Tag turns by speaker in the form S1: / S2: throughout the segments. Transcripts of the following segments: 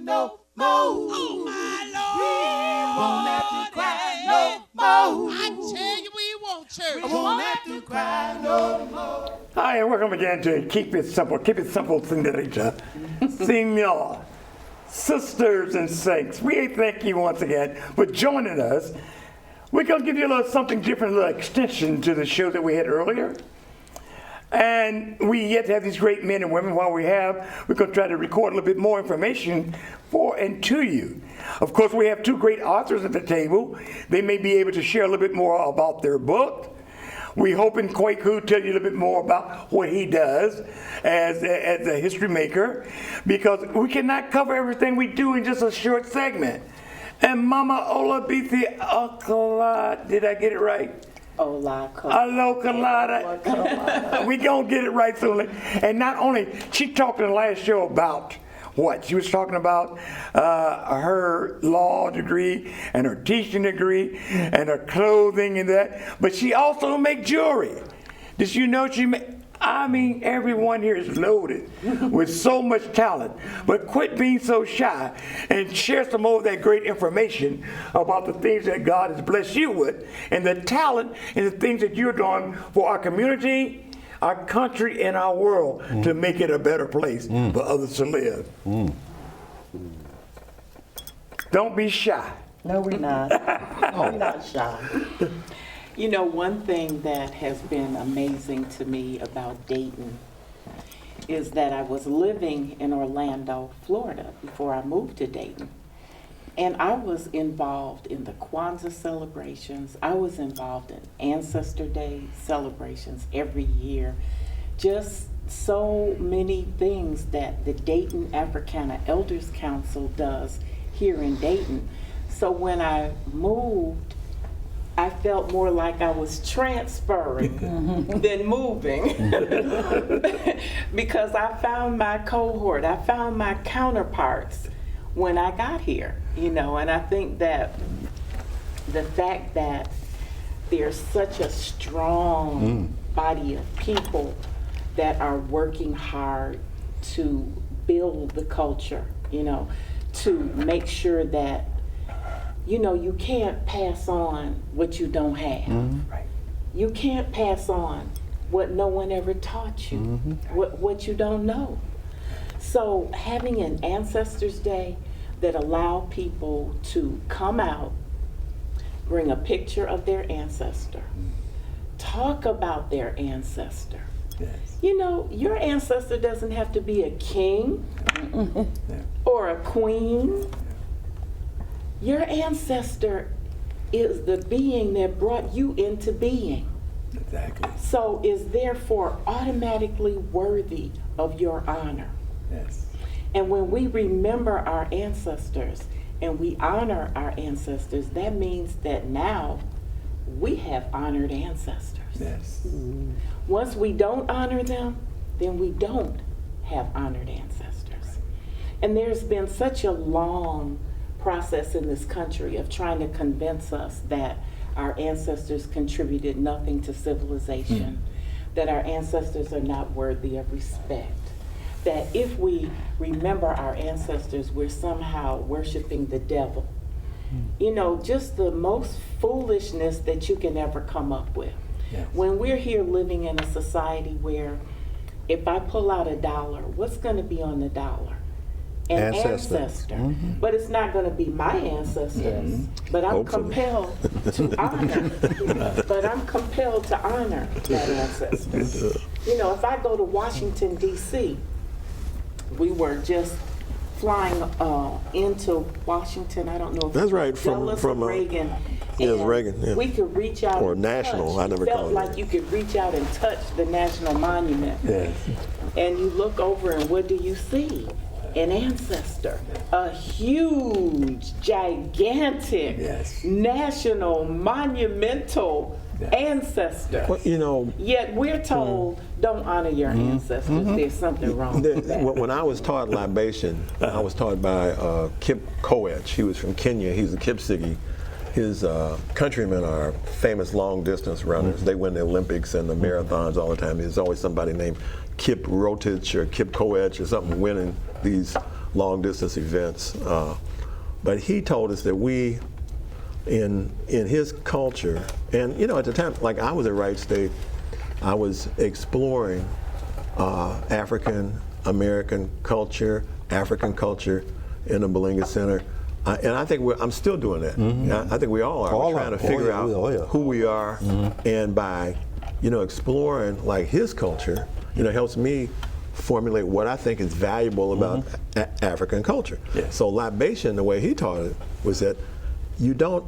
S1: no more. Oh, my Lord. We won't have to cry no more. I tell you we won't, church. We won't have to cry no more.
S2: Hi, and welcome again to Keep It Simple, Señorita. Senor, sisters and saints, we thank you once again for joining us. We're going to give you a little something different, a little extension to the show that we had earlier. And we yet have these great men and women. While we're going to try to record a little bit more information for and to you. Of course, we have two great authors at the table. They may be able to share a little bit more about their book. We hope in Kwaku tell you a little bit more about what he does as a history maker, because we cannot cover everything we do in just a short segment. And Mama Olabisi Okalada, did I get it right? Alokalada. We gonna get it right soon. And not only, she talked in the last show about what? She was talking about her law degree and her teaching degree and her clothing and that. But she also make jewelry. Did you know she make? I mean, everyone here is loaded with so much talent. But quit being so shy and share some more of that great information about the things that God has blessed you with and the talent and the things that you're doing for our community, our country, and our world to make it a better place for others to live. Don't be shy.
S3: No, we're not. We're not shy. You know, one thing that has been amazing to me about Dayton is that I was living in Orlando, Florida, before I moved to Dayton. And I was involved in the Kwanzaa celebrations. I was involved in Ancestor Day celebrations every year. Just so many things that the Dayton Africana Elders Council does here in Dayton. So when I moved, I felt more like I was transferring than moving because I found my cohort, I found my counterparts when I got here, you know, and I think that the fact that there's such a strong body of people that are working hard to build the culture, you know, to make sure that you know, you can't pass on what you don't have. Right. You can't pass on what no one ever taught you, what you don't know. So having an Ancestors Day that allow people to come out, bring a picture of their ancestor, talk about their ancestor. Yes. You know, your ancestor doesn't have to be a king or a queen. Your ancestor is the being that brought you into being.
S2: Exactly.
S3: So is therefore automatically worthy of your honor.
S2: Yes.
S3: And when we remember our ancestors and we honor our ancestors, that means that now we have honored ancestors.
S2: Yes.
S3: Once we don't honor them, then we don't have honored ancestors. And there's been such a long process in this country of trying to convince us that our ancestors contributed nothing to civilization, that our ancestors are not worthy of respect, that if we remember our ancestors, we're somehow worshiping the devil. You know, just the most foolishness that you can ever come up with. Yes. When we're here living in a society where if I pull out $1, what's going to be on the dollar? An ancestor. But it's not going to be my ancestors, but I'm compelled to honor. But I'm compelled to honor that ancestor. You know, if I go to Washington, D.C., we were just flying into Washington. I don't know if
S4: that's right from
S3: Reagan.
S4: Yes, Reagan. Yeah.
S3: We could reach out
S4: or national.
S3: Touch.
S4: I never
S3: felt
S4: called
S3: like
S4: it.
S3: You could reach out and touch the national monument.
S2: Yes.
S3: And you look over, and what do you see? An ancestor, a huge, gigantic, national, monumental ancestor.
S4: Well, you know,
S3: yet we're told, don't honor your ancestors. There's something wrong with that.
S4: When I was taught libation, I was taught by Kip Koech. He was from Kenya. He's a Kipsigi. His countrymen are famous long distance runners. They win the Olympics and the marathons all the time. There's always somebody named Kip Rotich or Kip Koech or something winning these long distance events. But he told us that we, in his culture, and at the time, like I was at Wright State, I was exploring African American culture, African culture in the Belinga Center. And I think I'm still doing that. I think we all are. We're trying to figure out who we are, and by exploring like his culture, helps me formulate what I think is valuable about African culture.
S2: Yeah.
S4: So libation, the way he taught it, was that you don't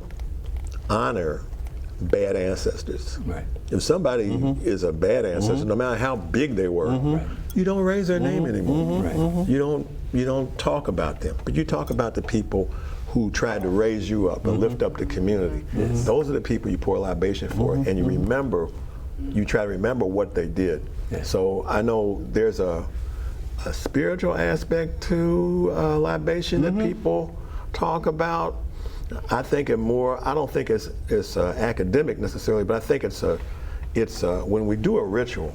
S4: honor bad ancestors.
S2: Right.
S4: If somebody is a bad ancestor, no matter how big they were, you don't raise their name anymore.
S2: Right.
S4: You don't talk about them, but you talk about the people who tried to raise you up and lift up the community.
S2: Yes.
S4: Those are the people you pour libation for, and you try to remember what they did.
S2: Yes.
S4: So I know there's a spiritual aspect to libation that people talk about. I think it more. I don't think it's academic necessarily, but I think it's when we do a ritual,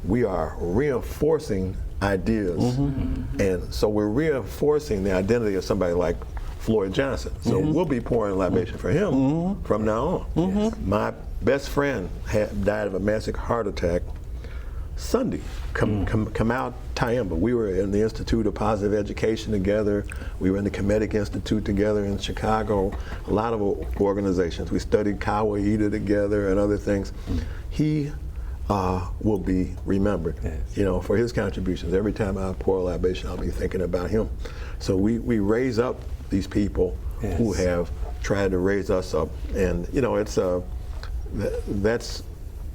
S4: we are reinforcing ideas, and so we're reinforcing the identity of somebody like Floyd Johnson. So we'll be pouring libation for him from now on. Yes. My best friend died of a massive heart attack Sunday. Come out Tayimba. We were in the Institute of Positive Education together. We were in the Kemetic Institute together in Chicago. A lot of organizations. We studied Kawaida together and other things. He will be remembered, for his contributions. Every time I pour a libation, I'll be thinking about him. So we raise up these people who have tried to raise us up, and it's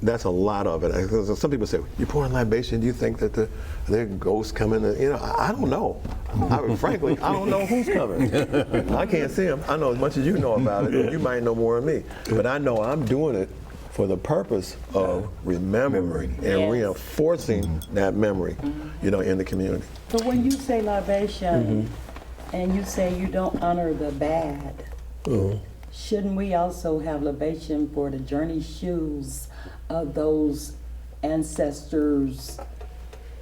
S4: that's a lot of it. Some people say, "You're pouring libation. Do you think that there are ghosts coming?" I don't know. Frankly, I don't know who's coming. I can't see them. I know as much as you know about it, and you might know more than me. But I know I'm doing it for the purpose of remembering and reinforcing that memory, in the community.
S5: But when you say libation, and you say you don't honor the bad, shouldn't we also have libation for the journey shoes of those ancestors,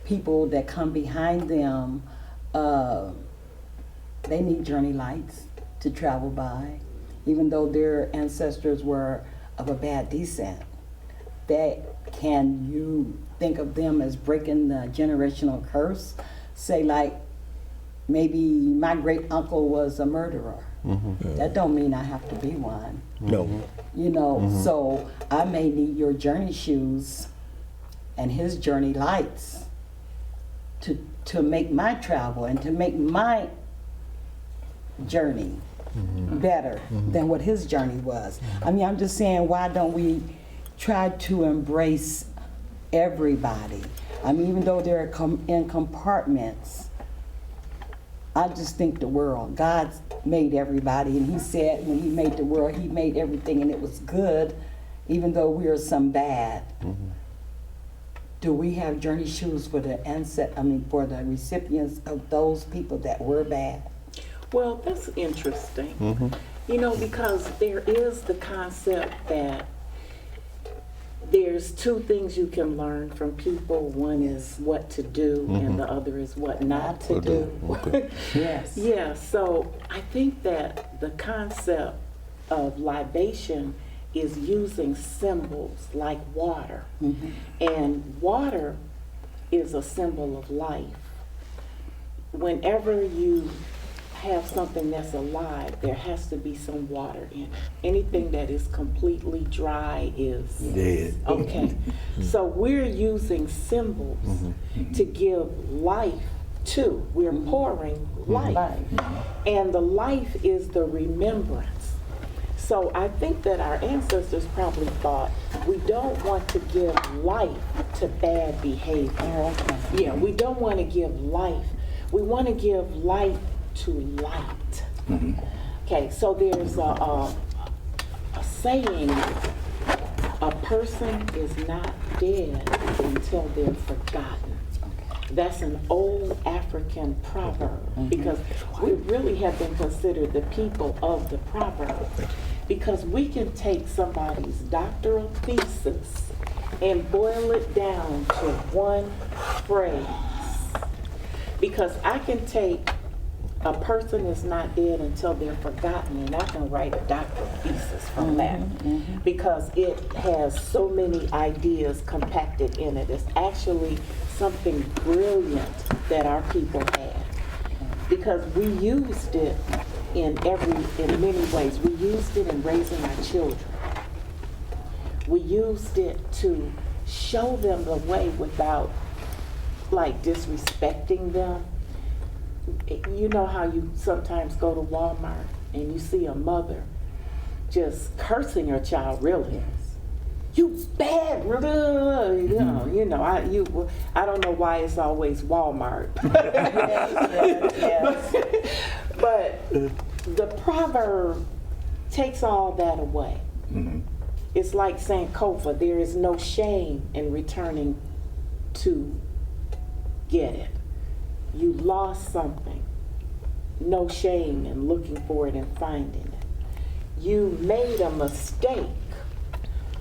S5: people that come behind them? They need journey lights to travel by, even though their ancestors were of a bad descent. Can you think of them as breaking the generational curse? Say like, maybe my great uncle was a murderer. That don't mean I have to be one.
S4: No.
S5: So I may need your journey shoes and his journey lights to make my travel and to make my journey better than what his journey was. I mean, I'm just saying, why don't we try to embrace everybody? I mean, even though they're in compartments, I just think the world, God made everybody, and he said when he made the world, he made everything and it was good, even though we are some bad. Do we have journey shoes for the for the recipients of those people that were bad?
S3: Well, that's interesting. Because there is the concept that there's two things you can learn from people. One is what to do, and the other is what not to do.
S5: Yes.
S3: Yeah, so I think that the concept of libation is using symbols like water. And water is a symbol of life. Whenever you have something that's alive, there has to be some water in it. Anything that is completely dry is
S2: dead.
S3: Okay. So we're using symbols to give life to. We're pouring life. And the life is the remembrance. So I think that our ancestors probably thought, we don't want to give life to bad behavior. Yeah, we don't want to give life. We want to give life to light. Okay, so there's a saying, a person is not dead until they're forgotten. That's an old African proverb, because we really have been considered the people of the proverb, because we can take somebody's doctoral thesis and boil it down to one phrase. Because I can take a person is not dead until they're forgotten, and I can write a doctoral thesis from that because it has so many ideas compacted in it. It's actually something brilliant that our people had because we used it in many ways. We used it in raising our children. We used it to show them the way without like disrespecting them. You know how you sometimes go to Walmart and you see a mother just cursing her child, really. You bad, you know. I don't know why it's always Walmart. But the proverb takes all that away. It's like Sankofa, there is no shame in returning to get it. You lost something, no shame in looking for it and finding it. You made a mistake,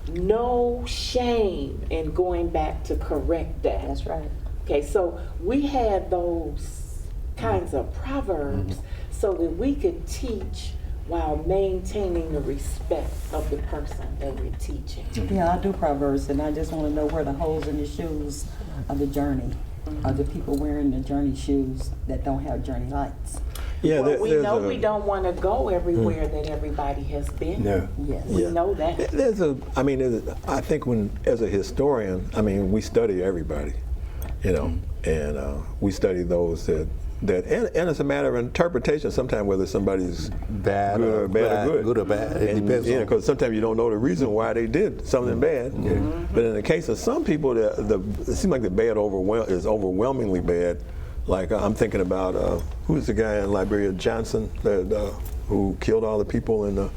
S3: no shame in going back to correct that.
S5: That's right.
S3: Okay, so we had those kinds of proverbs so that we could teach while maintaining the respect of the person that we're teaching.
S5: Yeah, I do proverbs, and I just want to know where the holes in the shoes of the journey are the people wearing the journey shoes that don't have journey lights.
S4: Yeah,
S3: Well, we know we don't want to go everywhere that everybody has been.
S2: No.
S5: Yes.
S3: We know that.
S4: I think as a historian, we study everybody, and we study those that and it's a matter of interpretation sometimes whether somebody's
S1: Bad
S4: good
S1: or
S4: bad
S1: bad,
S4: or good.
S1: good or bad. It depends on.
S4: Because sometimes you don't know the reason why they did something bad. But in the case of some people, it seems like the bad is overwhelmingly bad. Like I'm thinking about who's the guy in Liberia, Johnson, who killed all the people in the.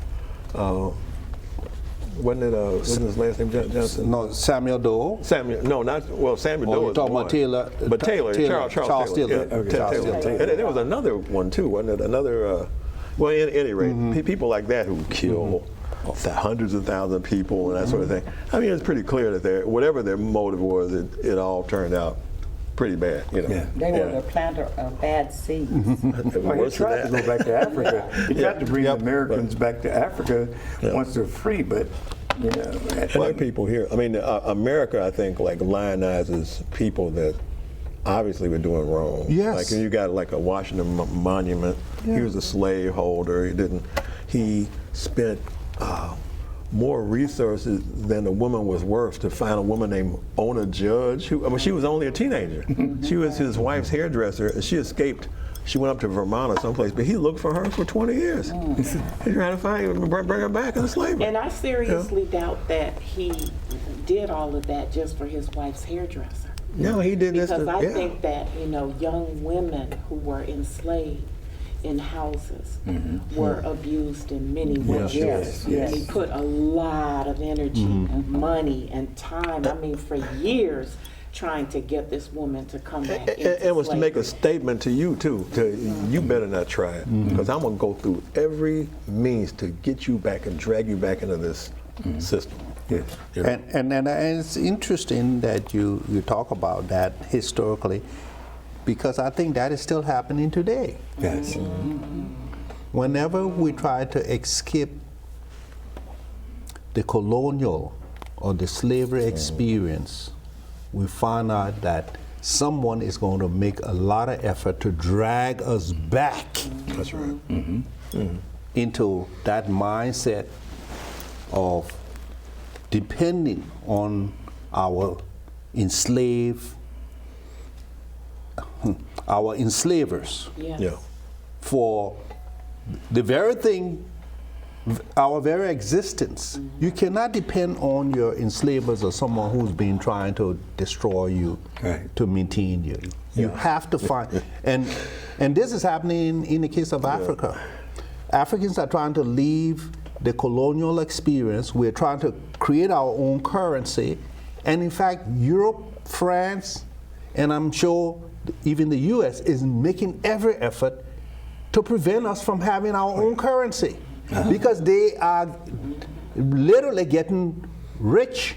S4: Wasn't his last name Johnson?
S1: No, Samuel Doe.
S4: Samuel Doe.
S1: You're talking about Taylor.
S4: But Taylor. Charles Taylor.
S1: Yeah, okay. Charles Taylor.
S4: And there was another one too, wasn't it? Another. Well, at any rate, people like that who kill hundreds of thousands of people and that sort of thing. It's pretty clear that whatever their motive was, it all turned out pretty bad.
S5: They were the planter of bad seeds.
S2: Well, he tried to go back to Africa. He tried to bring the Americans back to Africa once they're free, but
S4: Black people here. America, I think, lionizes people that obviously were doing wrong.
S1: Yes.
S4: Like you got a Washington Monument. Yeah. He was a slave holder. He spent more resources than the woman was worth to find a woman named Ona Judge. She was only a teenager. She was his wife's hairdresser, and she escaped. She went up to Vermont or someplace, but he looked for her for 20 years. He's trying to bring her back into slavery.
S3: And I seriously doubt that he did all of that just for his wife's hairdresser.
S4: No, he did this.
S3: Because I think that, young women who were enslaved in houses were abused in many ways.
S2: Yes.
S3: And he put a lot of energy, money, and time, for years, trying to get this woman to come back into
S4: it was
S3: slavery.
S4: to make a statement to you, too. You better not try it, because I'm going to go through every means to get you back and drag you back into this system.
S2: yes.
S1: And it's interesting that you talk about that historically, because I think that is still happening today.
S2: Yes.
S1: Whenever we try to escape the colonial or the slavery experience, we find out that someone is going to make a lot of effort to drag us back
S4: That's right.
S1: into that mindset of depending on our enslavers
S3: Yes.
S4: Yeah.
S1: for the very thing, our very existence. You cannot depend on your enslavers or someone who's been trying to destroy you to maintain you. You have to find, and this is happening in the case of Africa. Africans are trying to leave the colonial experience. We're trying to create our own currency. And in fact, Europe, France, and I'm sure even the US is making every effort to prevent us from having our own currency. Because they are literally getting rich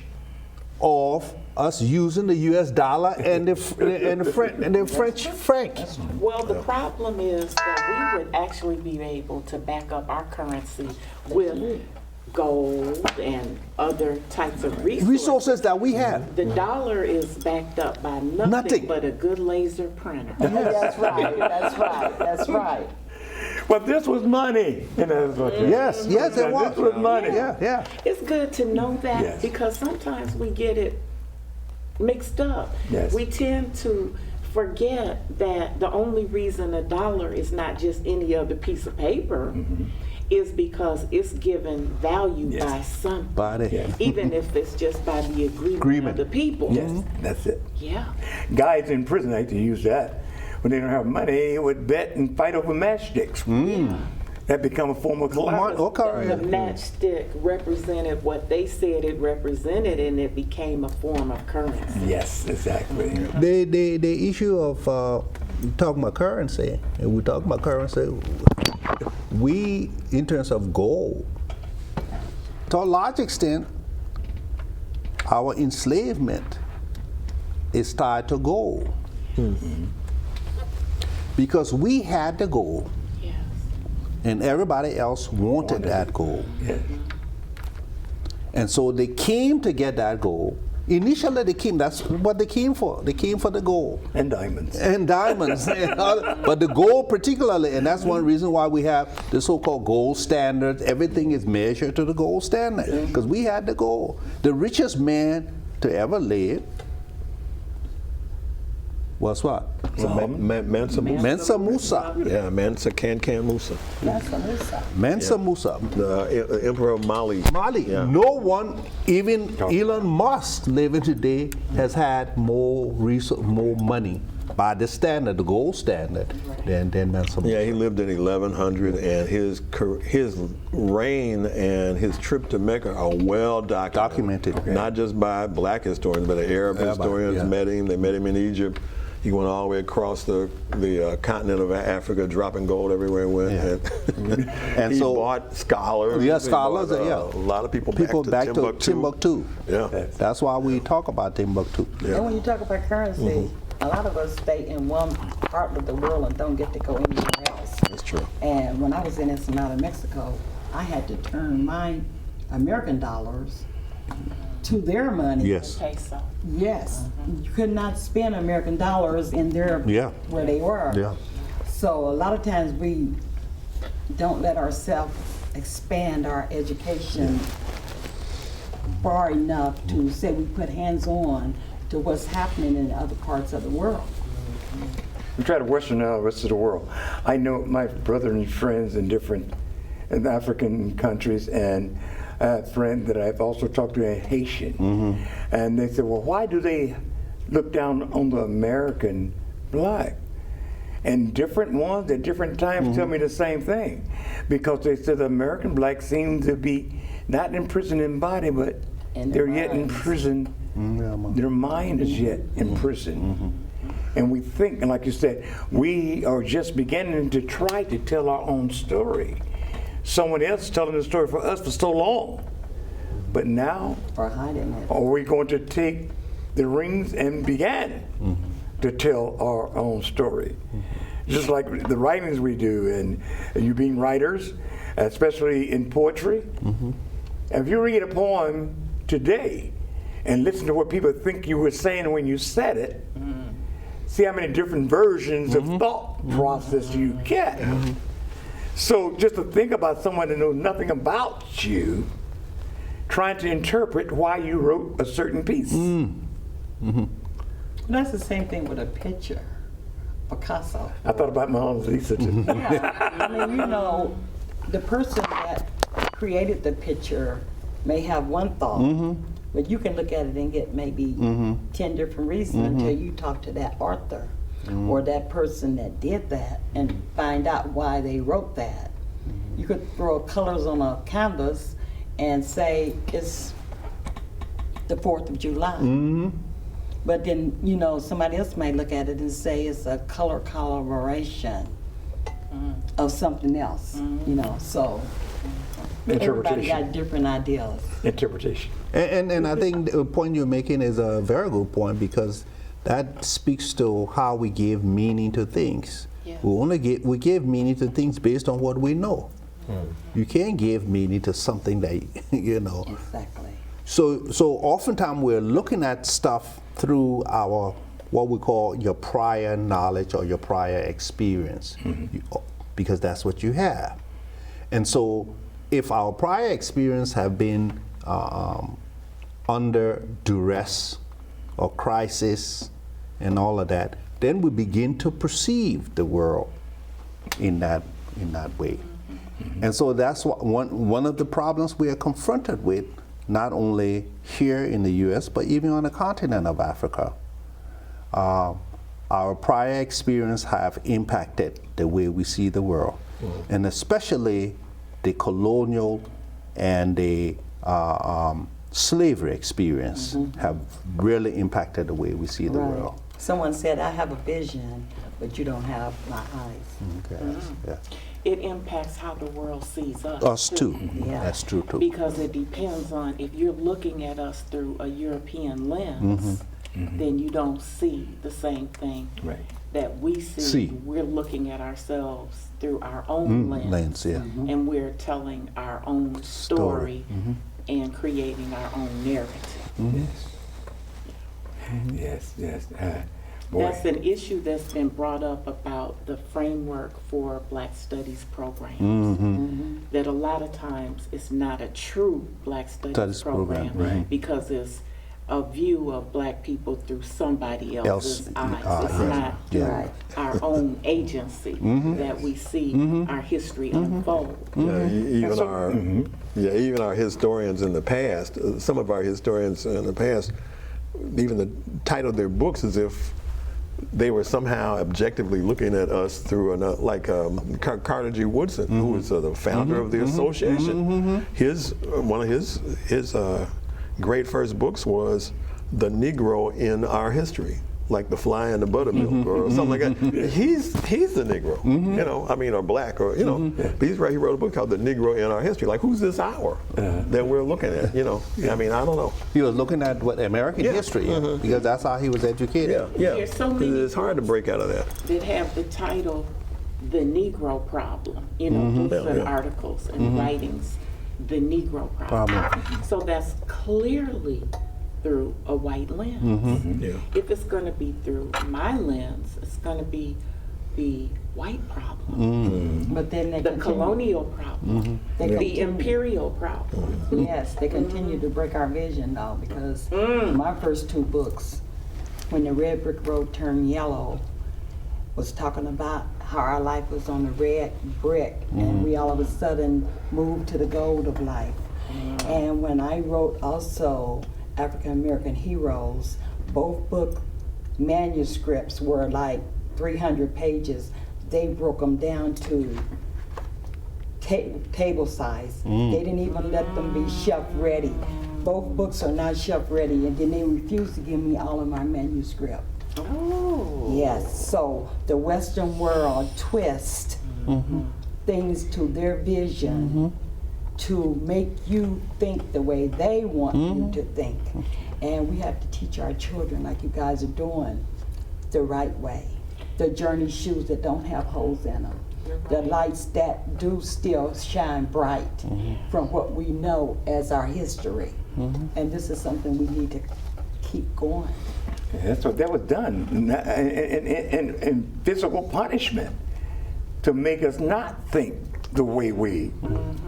S1: off us using the U.S. dollar and the French franc.
S3: Well, the problem is that we would actually be able to back up our currency with gold and other types of
S1: Resources that we have.
S3: The dollar is backed up by nothing but a good laser printer.
S5: That's right, that's right, that's right.
S2: But this was money.
S1: Yes, yes, it was.
S2: This was money.
S1: Yeah, yeah.
S3: It's good to know that
S2: Yes.
S3: because sometimes we get it mixed up.
S2: Yes.
S3: We tend to forget that the only reason a dollar is not just any other piece of paper is because it's given value
S2: Yes.
S3: by something.
S1: By the-
S2: Yes.
S3: Even if it's just by the agreement of the people.
S2: Yes, that's it.
S3: Yeah.
S2: Guys in prison like to use that. When they don't have money, they would bet and fight over matchsticks. That become a form of collateral.
S3: The matchstick represented what they said it represented, and it became a form of currency.
S2: Yes, exactly.
S1: The issue of talking about currency, and we talk about currency, we, in terms of gold, to a large extent, our enslavement is tied to gold. Because we had the gold,
S3: Yes.
S1: and everybody else wanted that gold.
S2: Yes.
S1: And so they came to get that gold. Initially they came, that's what they came for. They came for the gold.
S2: And diamonds.
S1: And diamonds. But the gold particularly, and that's one reason why we have the so-called gold standards. Everything is measured to the gold standard, because we had the gold. The richest man to ever live was what?
S4: Mansa Musa.
S1: Mensa Musa.
S4: Yeah, Mansa Can Musa.
S5: That's a Musa.
S1: Mensa Musa.
S4: The Emperor of Mali.
S1: Mali.
S4: Yeah.
S1: No one, even Elon Musk living today, has had more money by the standard, the gold standard, than Mensa Musa.
S4: Yeah, he lived in 1100, and his reign and his trip to Mecca are well documented.
S1: Okay.
S4: Not just by black historians, but the Arab historians
S1: yeah.
S4: met him. They met him in Egypt. He went all the way across the continent of Africa, dropping gold everywhere he went.
S1: Yeah.
S4: And
S1: And
S4: he
S1: so-
S4: bought scholars.
S1: Yeah,
S4: He
S1: scholars,
S4: bought,
S1: yeah.
S4: a lot of people
S1: People
S4: back to Timbuktu. Yeah.
S1: That's why we talk about Timbuktu.
S5: And when you talk about currency, a lot of us stay in one part of the world and don't get to go anywhere else.
S4: That's true.
S5: And when I was in Ensenada, Mexico, I had to turn my American dollars to their money.
S1: Yes.
S3: Peso.
S5: Yes. You could not spend American dollars in their
S1: Yeah.
S5: where they were.
S1: Yeah.
S5: So a lot of times we don't let ourselves expand our education far enough to say we put hands on to what's happening in other parts of the world.
S2: We try to Western the rest of the world. I know my brother and friends in different African countries, and I have a friend that I've also talked to, a Haitian, and they said, well, why do they look down on the American black? And different ones at different times tell me the same thing, because they said the American black seem to be not in prison in body, but
S5: In their
S2: they're yet in
S5: minds.
S2: prison. Their mind is yet in prison. And we think, and like you said, we are just beginning to try to tell our own story. Someone else is telling the story for us for so long. But now,
S5: Or hiding it.
S2: are we going to take the rings and begin to tell our own story? Just like the writings we do, and you being writers, especially in poetry. If you read a poem today and listen to what people think you were saying when you said it, see how many different versions of thought process you get. So just to think about someone that knows nothing about you, trying to interpret why you wrote a certain piece.
S5: That's the same thing with a picture. Picasso.
S2: I thought about my Mona Lisa too.
S5: I mean, you know, the person that created the picture may have one thought, but you can look at it and get maybe 10 different reasons until you talk to that author or that person that did that and find out why they wrote that. You could throw colors on a canvas and say it's the 4th of July. But then, you know, somebody else might look at it and say it's a color collaboration of something else, you know, so. Everybody got different ideas.
S2: Interpretation.
S1: And I think the point you're making is a very good point, because that speaks to how we give meaning to things.
S3: Yeah.
S1: We give meaning to things based on what we know. You can't give meaning to something that you know.
S5: Exactly.
S1: So oftentimes we're looking at stuff through our what we call your prior knowledge or your prior experience, because that's what you have. And so if our prior experience have been under duress or crisis and all of that, then we begin to perceive the world in that way. And so that's one of the problems we are confronted with, not only here in the U.S., but even on the continent of Africa. Our prior experience have impacted the way we see the world, and especially the colonial and the slavery experience have really impacted the way we see the world.
S5: Someone said, I have a vision, but you don't have my eyes.
S1: Okay. Yeah.
S3: It impacts how the world sees us.
S1: Us too.
S5: Yeah.
S1: That's true too.
S3: Because it depends on, if you're looking at us through a European lens, then you don't see the same thing that we see. We're looking at ourselves through our own lens. And we're telling our own story and creating our own narrative.
S2: Yes.
S3: That's an issue that's been brought up about the framework for Black Studies programs. That a lot of times it's not a true Black Studies program, because it's a view of Black people through somebody else's eyes. It's not through our own agency that we see our history unfold.
S4: Even our historians in the past, some of our historians in the past, even the title of their books as if they were somehow objectively looking at us through like Carter G. Woodson, who was the founder of the association. One of his great first books was The Negro in Our History, like The Fly in the Buttermilk or something like that. He's the Negro, you know, I mean, or Black, or you know. But he wrote a book called The Negro in Our History. Like, who's this our that we're looking at? You know, I mean, I don't know.
S1: He was looking at what American history, because that's how he was educated.
S3: There's so many
S4: it's hard to break out of that.
S3: that have the title The Negro Problem, you know, books and articles and writings, The Negro Problem. So that's clearly through a white lens. If it's going to be through my lens, it's going to be the white problem,
S5: But then they
S3: the
S5: continue,
S3: colonial problem, the imperial problem.
S5: yes, they continue to break our vision though, because my first two books, When the Red Brick Road Turned Yellow, was talking about how our life was on the red brick and we all of a sudden moved to the gold of life. And when I wrote also African American Heroes, both book manuscripts were like 300 pages. They broke them down to table size. They didn't even let them be shelf ready. Both books are not shelf ready, and then they refused to give me all of my manuscript.
S3: Oh.
S5: Yes, so the Western world twist things to their vision to make you think the way they want you to think. And we have to teach our children, like you guys are doing, the right way. The journey shoes that don't have holes in them. The lights that do still shine bright from what we know as our history. And this is something we need to keep going.
S2: That's what that was done in physical punishment to make us not think the way we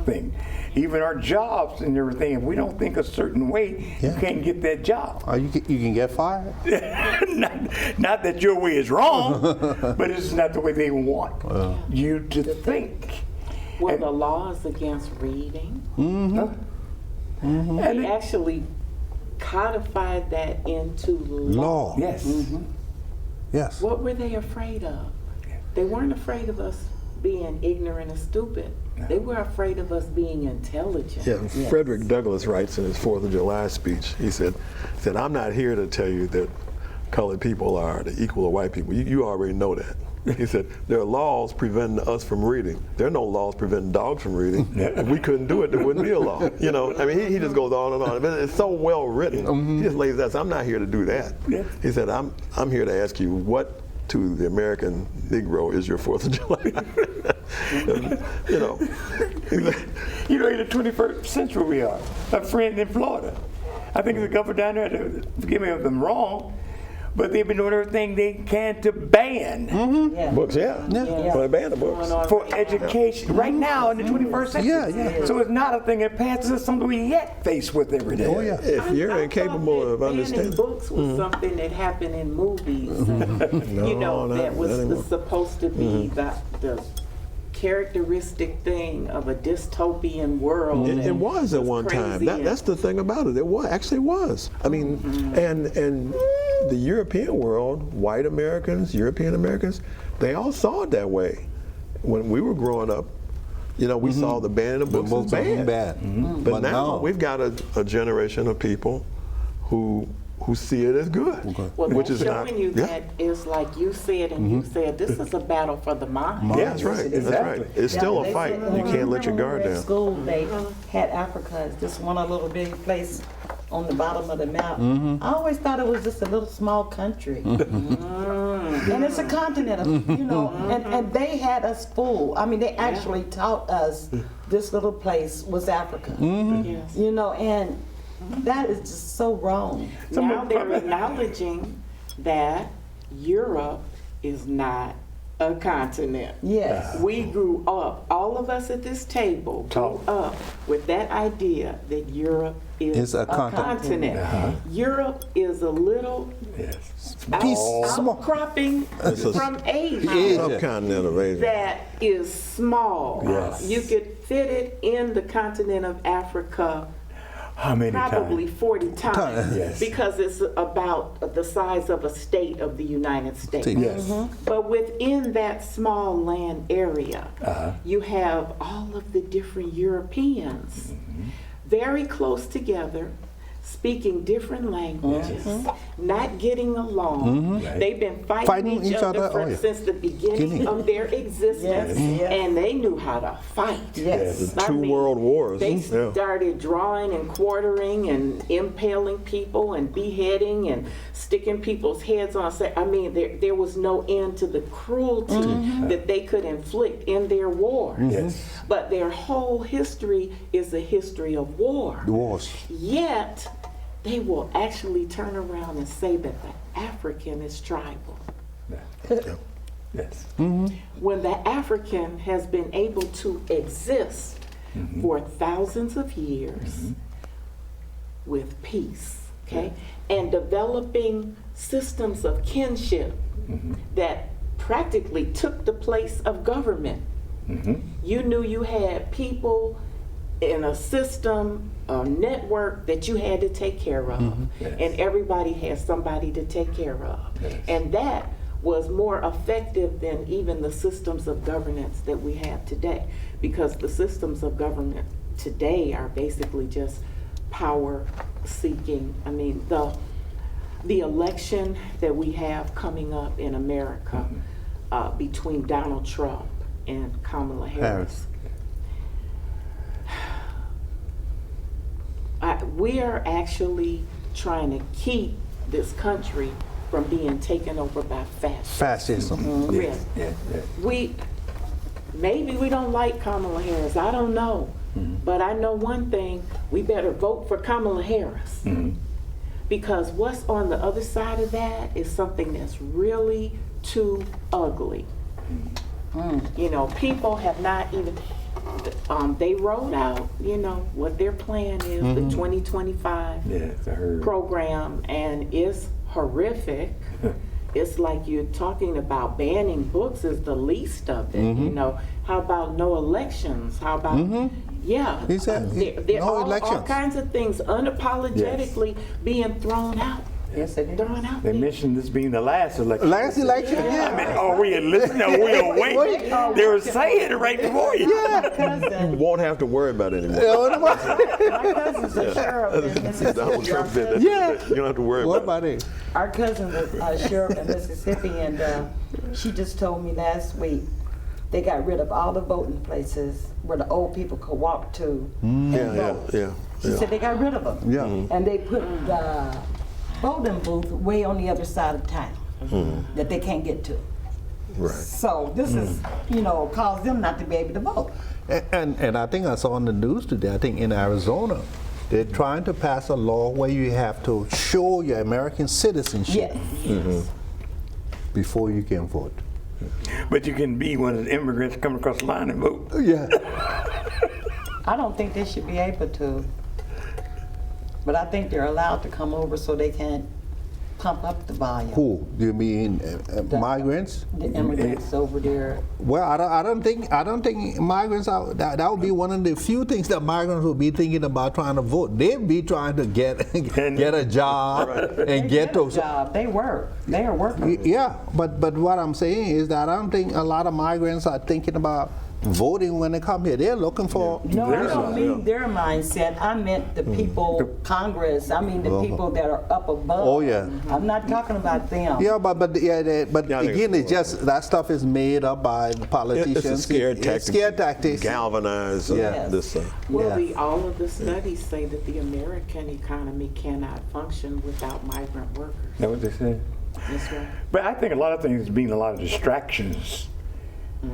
S2: think. Even our jobs and everything, if we don't think a certain way, you can't get that job.
S1: You can get fired.
S2: not that your way is wrong, but it's not the way they want you to think.
S3: Well, the laws against reading,
S2: And
S3: they actually codified that into law.
S2: Yes.
S1: Yes.
S3: What were they afraid of? They weren't afraid of us being ignorant and stupid. They were afraid of us being intelligent.
S4: Yeah, Frederick Douglass writes in his 4th of July speech, he said, I'm not here to tell you that colored people are the equal of white people. You already know that. He said, there are laws preventing us from reading. There are no laws preventing dogs from reading. If we couldn't do it, there wouldn't be a law. You know, I mean, he just goes on and on. But it's so well written. He just lays that. So I'm not here to do that. He said, I'm here to ask you what to the American Negro is your 4th of July. You know.
S2: You know, in the 21st century we are. A friend in Florida, I think the governor down there, forgive me if I'm wrong, but they've been doing everything they can to ban
S4: Books, yeah. Well, they banned the books.
S2: for education right now in the 21st century. So it's not a thing that passes. It's something we yet face with every day.
S1: Oh, yeah.
S4: If you're
S3: I
S4: incapable
S3: thought
S4: of
S3: that
S4: understanding.
S3: banning books was something that happened in movies. And, you know,
S4: No,
S3: that
S4: not
S3: was
S4: anymore.
S3: supposed to be the characteristic thing of a dystopian world.
S4: It was at one time.
S3: crazy
S4: That's the thing about it. It was actually was. I mean, and the European world, white Americans, European Americans, they all saw it that way. When we were growing up, you know, we saw the banning of books as bad. But now we've got a generation of people who see it as good,
S3: Well,
S4: which
S3: that's
S4: is not.
S3: showing you that it's like you said, and you said, this is a battle for the mind.
S4: Yeah, that's right. That's right. It's still a fight. You can't let your guard
S5: At
S4: down.
S5: school, they had Africa as just one little big place on the bottom of the map. I always thought it was just a little small country. And it's a continent, you know, and they had us fooled. I mean, they actually taught us this little place was Africa.
S3: Yes.
S5: You know, and that is just so wrong.
S3: Now they're acknowledging that Europe is not a continent.
S5: Yes.
S3: We grew up, all of us at this table grew up with that idea that Europe is
S1: It's a
S3: a
S1: continent.
S3: continent. Europe is a little outcropping
S4: It's a-
S3: from Asia
S4: Subcontinent of Asia.
S3: that is small.
S2: Yes.
S3: You could fit it in the continent of Africa
S2: How many
S3: probably
S2: times?
S3: 40 times
S2: Yes.
S3: because it's about the size of a state of the United States.
S2: Yes.
S3: But within that small land area, you have all of the different Europeans very close together, speaking different languages, not getting along. They've been fighting each other since the beginning of their existence, and they knew how to fight.
S5: Yes.
S4: The two world wars.
S3: They
S4: Yeah.
S3: started drawing and quartering and impaling people and beheading and sticking people's heads on. I mean, there was no end to the cruelty that they could inflict in their wars.
S2: Yes.
S3: But their whole history is a history of war.
S1: Wars.
S3: Yet, they will actually turn around and say that the African is tribal.
S2: Yes.
S3: When the African has been able to exist for thousands of years with peace, okay, and developing systems of kinship that practically took the place of government. You knew you had people in a system, a network that you had to take care of, and everybody has somebody to take care of. And that was more effective than even the systems of governance that we have today, because the systems of government today are basically just power seeking. I mean, the election that we have coming up in America between Donald Trump and Kamala Harris. We are actually trying to keep this country from being taken over by fascism.
S1: Fascism.
S3: Maybe we don't like Kamala Harris. I don't know. But I know one thing, we better vote for Kamala Harris. Because what's on the other side of that is something that's really too ugly. You know, people have not even, they wrote out, you know, what their plan is, the 2025 program, and it's horrific. It's like you're talking about banning books is the least of it, you know. How about no elections? How about,
S1: He said
S3: there
S1: no
S3: all
S1: elections.
S3: kinds of things unapologetically being thrown out.
S5: Yes, it is.
S3: throwing out
S2: They
S3: there.
S2: mentioned this being the last election.
S1: Last election, yeah.
S2: I mean, are we listening? Are we awake? They were saying it right before you.
S5: My cousin,
S4: You won't have to worry about it anymore.
S5: my cousin's a sheriff in
S4: Donald Trump
S5: Mississippi.
S4: did that.
S1: Yeah.
S4: You don't have to worry
S1: What
S4: about it.
S1: about it?
S5: Our cousin was a sheriff in Mississippi, and she just told me last week they got rid of all the voting places where the old people could walk to and vote.
S4: Yeah.
S5: She said they got rid of them.
S1: Yeah.
S5: And they put the voting booth way on the other side of town that they can't get to.
S4: Right.
S5: So this is, caused them not to be able to vote.
S1: And I think I saw on the news today, I think in Arizona, they're trying to pass a law where you have to show your American citizenship
S5: Yes.
S1: before you can vote.
S2: But you can be one of the immigrants coming across the line and vote.
S1: Yeah.
S5: I don't think they should be able to, but I think they're allowed to come over so they can pump up the volume.
S1: Who? Do you mean migrants?
S5: The immigrants over there.
S1: Well, I don't think migrants are. That would be one of the few things that migrants would be thinking about trying to vote. They'd be trying to get a job and get
S5: a
S1: those.
S5: job. They work. They are working.
S1: Yeah, but what I'm saying is that I don't think a lot of migrants are thinking about voting when they come here. They're looking for.
S5: No, I don't mean their mindset. I meant the people, Congress. I mean the people that are up above.
S1: Oh, yeah.
S5: I'm not talking about them.
S1: Yeah, but
S4: Yeah, I think
S1: again,
S4: it's
S1: it's just that stuff is made up by the politicians.
S4: It's a scare
S1: It's
S4: tactic.
S1: scare tactics.
S4: Galvanize
S1: Yeah.
S4: this.
S3: Well,
S1: Yeah.
S3: all of the studies say that the American economy cannot function without migrant workers.
S2: Is that what they said?
S3: That's right.
S2: But I think a lot of things being a lot of distractions.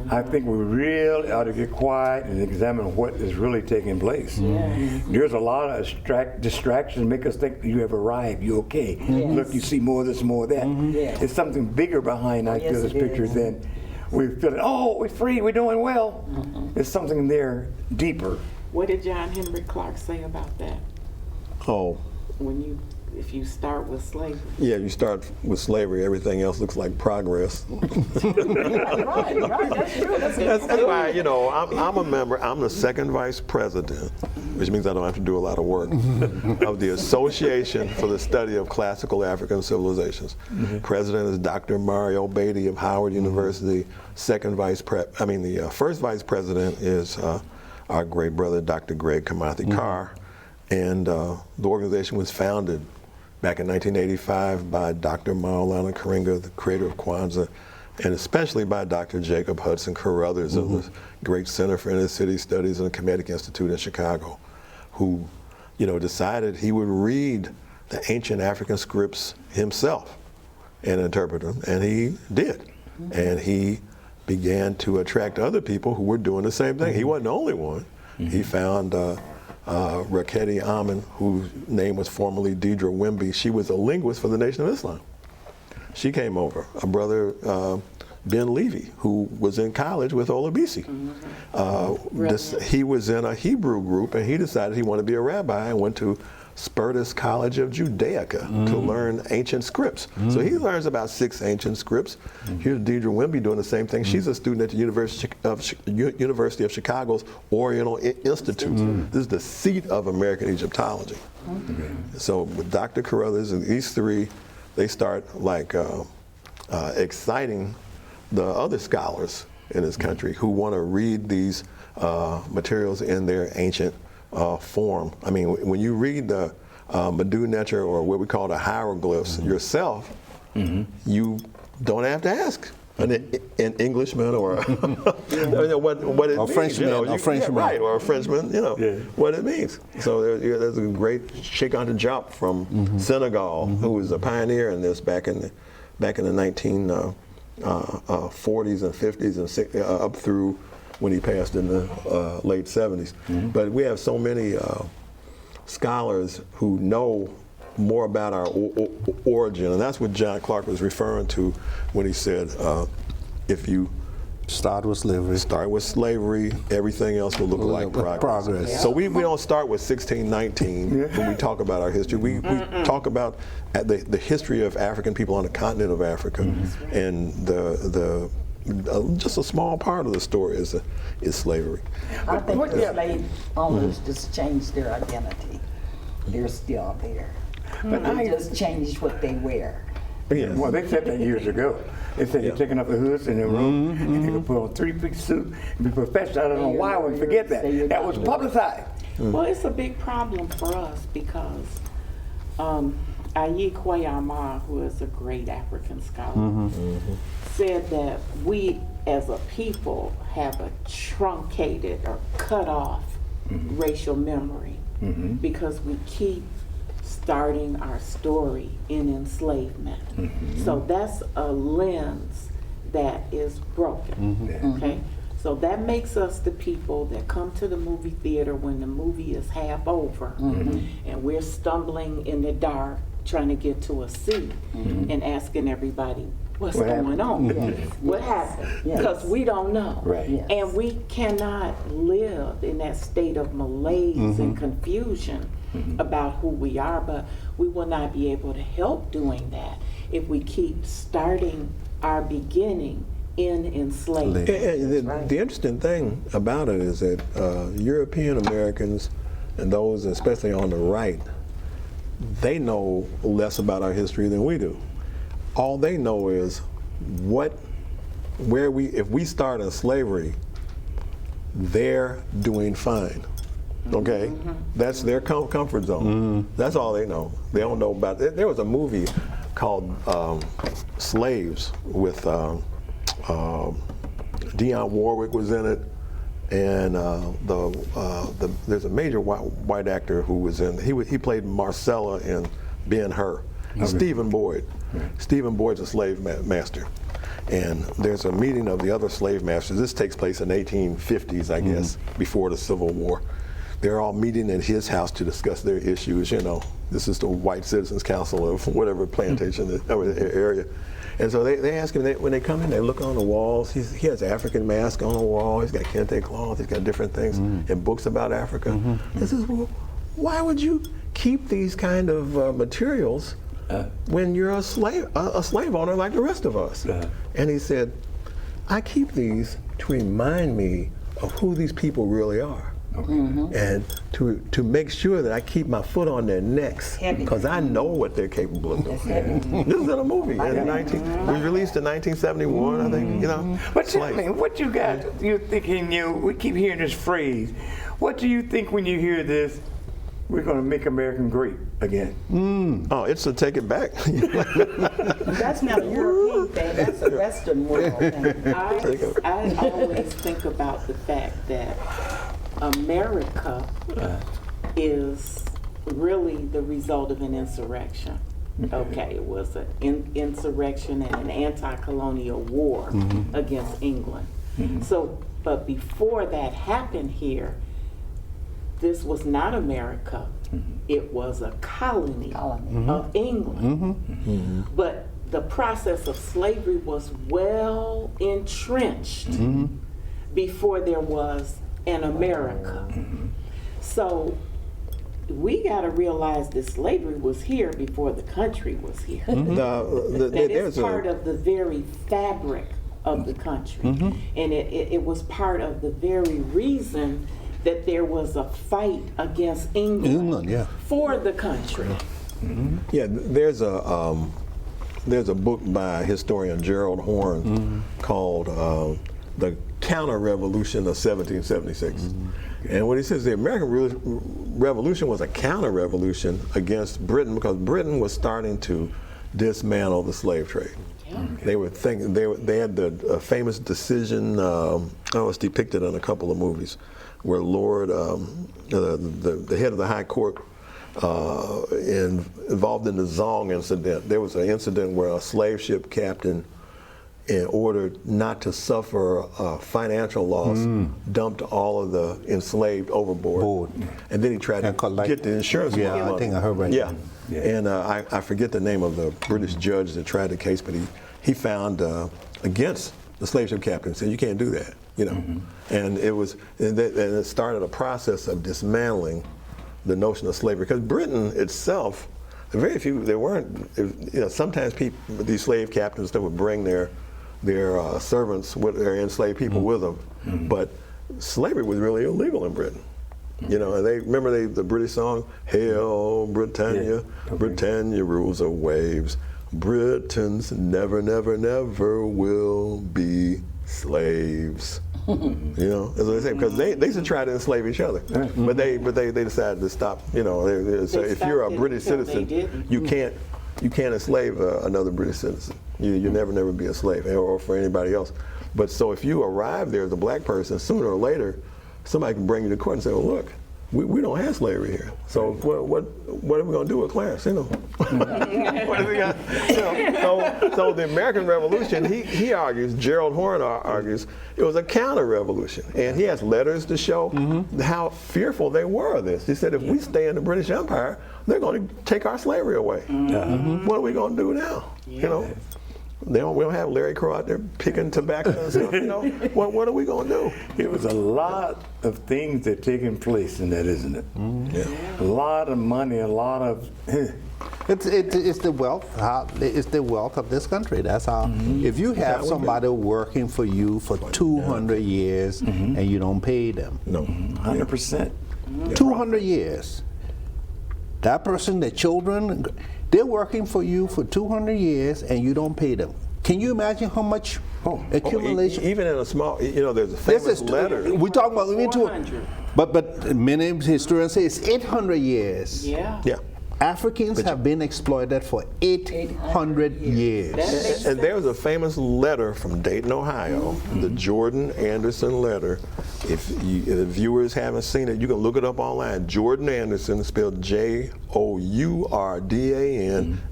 S2: I think we really ought to get quiet and examine what is really taking place. There's a lot of distractions make us think you have arrived, you're okay. Look, you see more of this, more of that.
S5: Yes.
S2: It's something bigger behind, I feel,
S5: Yes,
S2: this
S5: it
S2: picture
S5: is.
S2: than we feel, oh, we're free, we're doing well. There's something there deeper.
S3: What did John Henry Clark say about that?
S4: Oh,
S3: If you start with slavery?
S4: yeah, you start with slavery, everything else looks like progress.
S5: Right. That's true.
S4: That's why, I'm a member, I'm the second vice president, which means I don't have to do a lot of work, of the Association for the Study of Classical African Civilizations. President is Dr. Mario Beatty of Howard University. The first vice president is our great brother, Dr. Greg Kamathi Carr. And the organization was founded back in 1985 by Dr. Maulana Karenga, the creator of Kwanzaa, and especially by Dr. Jacob Hudson Carruthers of the great Center for Inner City Studies and the Kemetic Institute in Chicago, who, decided he would read the ancient African scripts himself and interpret them, and he did. And he began to attract other people who were doing the same thing. He wasn't the only one. He found Raketi Amin, whose name was formerly Deidre Wimby. She was a linguist for the Nation of Islam. She came over. A brother, Ben Levy, who was in college with Olabisi. He was in a Hebrew group, and he decided he wanted to be a rabbi and went to Spertus College of Judaica to learn ancient scripts. So he learns about 6 ancient scripts. Here's Deidre Wimby doing the same thing. She's a student at the University of Chicago's Oriental Institute. This is the seat of American Egyptology. So with Dr. Carruthers and these three, they start exciting the other scholars in this country who want to read these materials in their ancient form. I mean, when you read the Medu Neter, or what we call the hieroglyphs yourself, you don't have to ask an Englishman or what it means.
S1: Frenchman, a Frenchman.
S4: Yeah, right, or a Frenchman, what it means. So there's a great Sheikh Anta Diop from Senegal, who was a pioneer in this back in the 1940s and 50s and up through when he passed in the late 70s. But we have so many scholars who know more about our origin, and that's what John Clark was referring to when he said, if you
S1: Start with slavery,
S4: everything else will look like progress. So we don't start with 1619 when we talk about our history. We talk about the history of African people on the continent of Africa, and the just a small part of the story is slavery.
S5: I think the slave owners just changed their identity. They're still there.
S2: But
S5: They
S2: I
S5: just changed what they wear.
S4: Yes.
S2: Well, they said that years ago. They said you're taking off the hoods in the room and you can put on a three-piece suit and be professional. I don't know why I would forget that. That was publicized.
S3: Well, it's a big problem for us because Ayi Kweyama, who is a great African scholar, said that we as a people have a truncated or cut off racial memory because we keep starting our story in enslavement. So that's a lens that is broken, okay? So that makes us the people that come to the movie theater when the movie is half over and we're stumbling in the dark trying to get to a seat and asking everybody, what's going on? What happened? Because we don't know.
S2: Right.
S5: Yes.
S3: And we cannot live in that state of malaise and confusion about who we are, but we will not be able to help doing that if we keep starting our beginning in enslavement.
S4: And the interesting thing about it is that European Americans and those especially on the right, they know less about our history than we do. All they know is if we start in slavery, they're doing fine. Okay, that's their comfort zone. That's all they know. They don't know about it. There was a movie called Slaves with Dionne Warwick was in it, and there's a major white actor who was in. He played Marcella in Ben-Hur. Stephen Boyd. Stephen Boyd's a slave master. And there's a meeting of the other slave masters. This takes place in the 1850s, I guess, before the Civil War. They're all meeting at his house to discuss their issues. You know, this is the White Citizens Council of whatever plantation area. And so they ask him, when they come in, they look on the walls. He has an African mask on the wall. He's got kente cloth. He's got different things and books about Africa. He says, well, why would you keep these kind of materials when you're a slave owner like the rest of us? And he said, I keep these to remind me of who these people really are. And to make sure that I keep my foot on their necks, because I know what they're capable of doing. This is in a movie. It was released in 1971, I think. You know.
S2: But tell me, what you guys, you thinking? We keep hearing this phrase. What do you think when you hear this? We're going to make America great again.
S4: Oh, it's to take it back.
S5: That's not a European thing, that's a Western world thing.
S3: I always think about the fact that America is really the result of an insurrection. Okay, it was an insurrection and an anti-colonial war against England. So, but before that happened here, this was not America. It was a colony of England. But the process of slavery was well entrenched before there was an America. So we got to realize that slavery was here before the country was here. That it's part of the very fabric of the country. And it was part of the very reason that there was a fight against England for the country.
S4: Yeah, there's a book by historian Gerald Horne called The Counter-Revolution of 1776. And what he says, the American Revolution was a counter-revolution against Britain because Britain was starting to dismantle the slave trade. They were thinking they had the famous decision. It's depicted in a couple of movies, where Lord, the head of the High Court, involved in the Zong incident. There was an incident where a slave ship captain, in order not to suffer financial loss, dumped all of the enslaved overboard. And then he tried to get the insurance money.
S1: I think I heard right.
S4: And I forget the name of the British judge that tried the case, but he found against the slave ship captain, said you can't do that, you know. And it started a process of dismantling the notion of slavery, because Britain itself, very few, there weren't, sometimes these slave captains that would bring their servants with their enslaved people with them, but slavery was really illegal in Britain. You know, and they remember the British song, "Hail Britannia, Britannia rules the waves. Britons never, never, never will be slaves." You know, that's what they say, because they used to try to enslave each other, but they decided to stop. You know, they say if you're a British citizen, you can't enslave another British citizen. You never be a slave, or for anybody else. But so if you arrive there as a black person, sooner or later, somebody can bring you to court and say, "Well, look, we don't have slavery here. So what are we going to do with Clarence? You know, what is he got? You know, so the American Revolution, he argues, Gerald Horne argues, it was a counter-revolution, and he has letters to show how fearful they were of this. He said, if we stay in the British Empire, they're going to take our slavery away. What are we going to do now? You know. We don't have Larry Crow out there picking tobacco and stuff, you know. What are we going to do?
S2: It was a lot of things that taking place in that, isn't it? Yeah. A lot of money, a lot of...
S1: It's the wealth. It's the wealth of this country. That's how. If you have somebody working for you for 200 years and you don't pay them,
S2: 100%.
S1: 200 years. That person, their children, they're working for you for 200 years and you don't pay them. Can you imagine how much accumulation?
S4: Even in a small, you know, there's a famous letter.
S1: We're talking about, but many historians say it's 800 years.
S3: Yeah.
S1: Africans have been exploited for 800 years.
S4: And there was a famous letter from Dayton, Ohio, the Jordan Anderson letter. If the viewers haven't seen it, you can look it up online. Jordan Anderson, spelled Jourdan,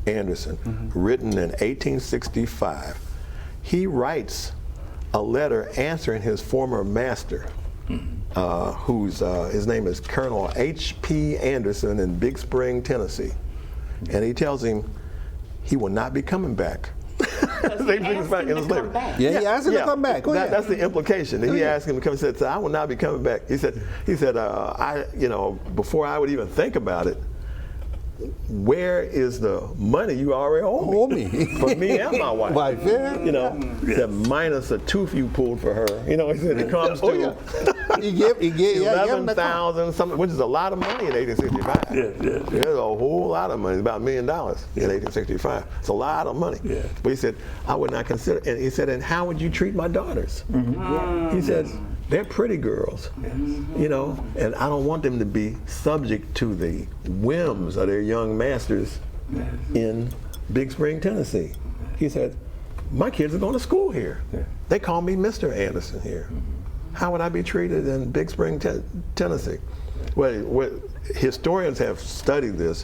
S4: Anderson, written in 1865. He writes a letter answering his former master, his name is Colonel H.P. Anderson in Big Spring, Tennessee. And he tells him he will not be coming back.
S3: He asked him to come back.
S1: He asked him to come back.
S4: That's the implication. He asked him to come. He said, "I will not be coming back." He said, before I would even think about it, where is the money you already owe me? For me and my wife. You know, he said, minus a tooth you pulled for her. You know, he said it comes to 11,000 something, which is a lot of money in 1865. There's a whole lot of money. It's about $1 million in 1865. It's a lot of money. But he said, I would not consider. And he said, and how would you treat my daughters? He said, they're pretty girls, you know, and I don't want them to be subject to the whims of their young masters in Big Spring, Tennessee. He said, my kids are going to school here. They call me Mr. Anderson here. How would I be treated in Big Spring, Tennessee? Well, historians have studied this,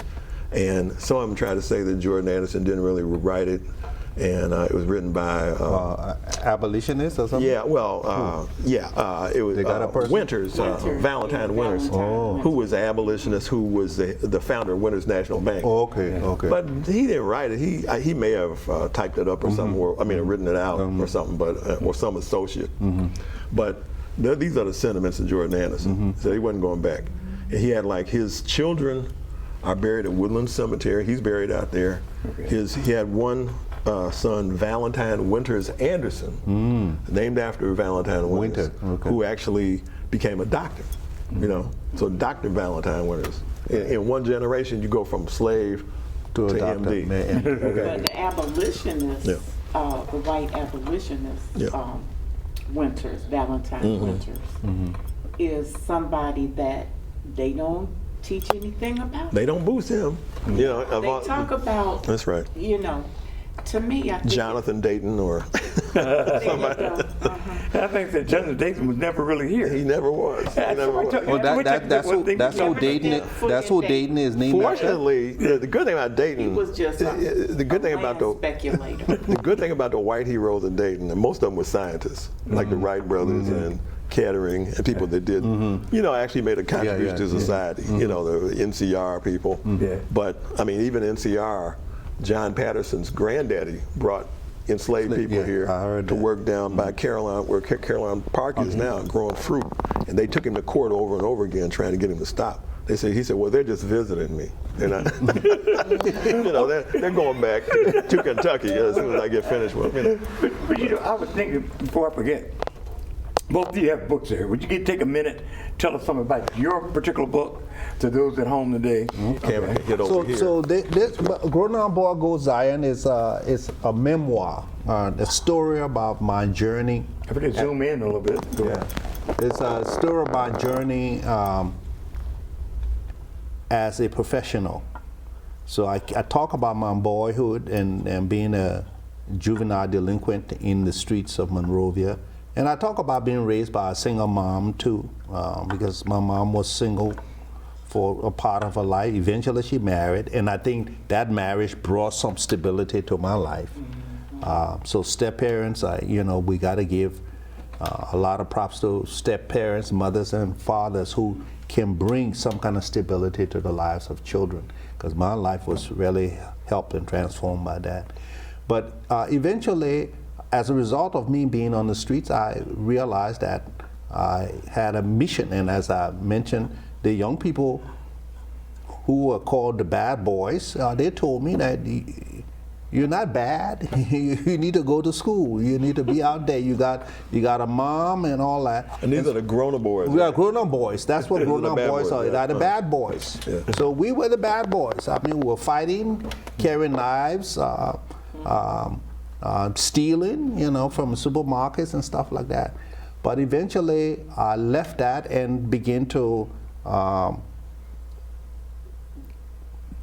S4: and some of them try to say that Jordan Anderson didn't really write it. And it was written by
S1: abolitionists or something.
S4: It was Winters, Valentine Winters, who was an abolitionist, who was the founder of Winters National Bank.
S1: Okay.
S4: But he didn't write it. He may have typed it up or something, or written it out or something, but or some associate. But these are the sentiments of Jordan Anderson. So he wasn't going back. And he had his children are buried at Woodland Cemetery. He's buried out there. He had one son, Valentine Winters Anderson, named after Valentine Winters, who actually became a doctor. You know, so Dr. Valentine Winters. In one generation, you go from slave to MD.
S3: But the abolitionists, the white abolitionists, Winters, Valentine Winters, is somebody that they don't teach anything about.
S4: They don't boost him. You know,
S3: they talk about.
S4: That's right.
S3: You know, to me, I think
S4: Jonathan Dayton or somebody.
S2: I think that Jonathan Dayton was never really here.
S4: He never was.
S1: That's who Dayton is named after.
S4: Fortunately, the good thing about Dayton,
S3: he was just
S4: the good thing about
S3: speculator.
S4: The good thing about the white heroes of Dayton, and most of them were scientists, like the Wright brothers and Kettering, and people that did, actually made a contribution to society. You know, the NCR people. But I mean, even NCR, John Patterson's granddaddy brought enslaved people here to work down by Caroline, where Caroline Park is now, growing fruit. And they took him to court over and over again, trying to get him to stop. He said, well, they're just visiting me. And they're going back to Kentucky as soon as I get finished with them.
S2: But I was thinking, before I forget, Both of you have books there. Would you take a minute, tell us something about your particular book to those at home today?
S4: Can't get over here.
S1: So this Growing On Boy Go Zion is a memoir, the story about my journey.
S2: If we can zoom in a little bit. Go ahead.
S1: It's a story about my journey as a professional. So I talk about my boyhood and being a juvenile delinquent in the streets of Monrovia. And I talk about being raised by a single mom too, because my mom was single for a part of her life. Eventually she married, and I think that marriage brought some stability to my life. So step parents, we got to give a lot of props to step parents, mothers and fathers who can bring some kind of stability to the lives of children, because my life was really helped and transformed by that. But eventually, as a result of me being on the streets, I realized that I had a mission. And as I mentioned, the young people who were called the bad boys, they told me that you're not bad. You need to go to school. You need to be out there. You got a mom and all that.
S4: And these are the grown-up boys.
S1: We are grown-up boys. That's what
S4: These are the
S1: grown-up
S4: bad
S1: boys are.
S4: boys,
S1: They're the bad boys.
S4: Yeah.
S1: So we were the bad boys. I mean, we were fighting, carrying knives, stealing, from supermarkets and stuff like that. But eventually, I left that and began to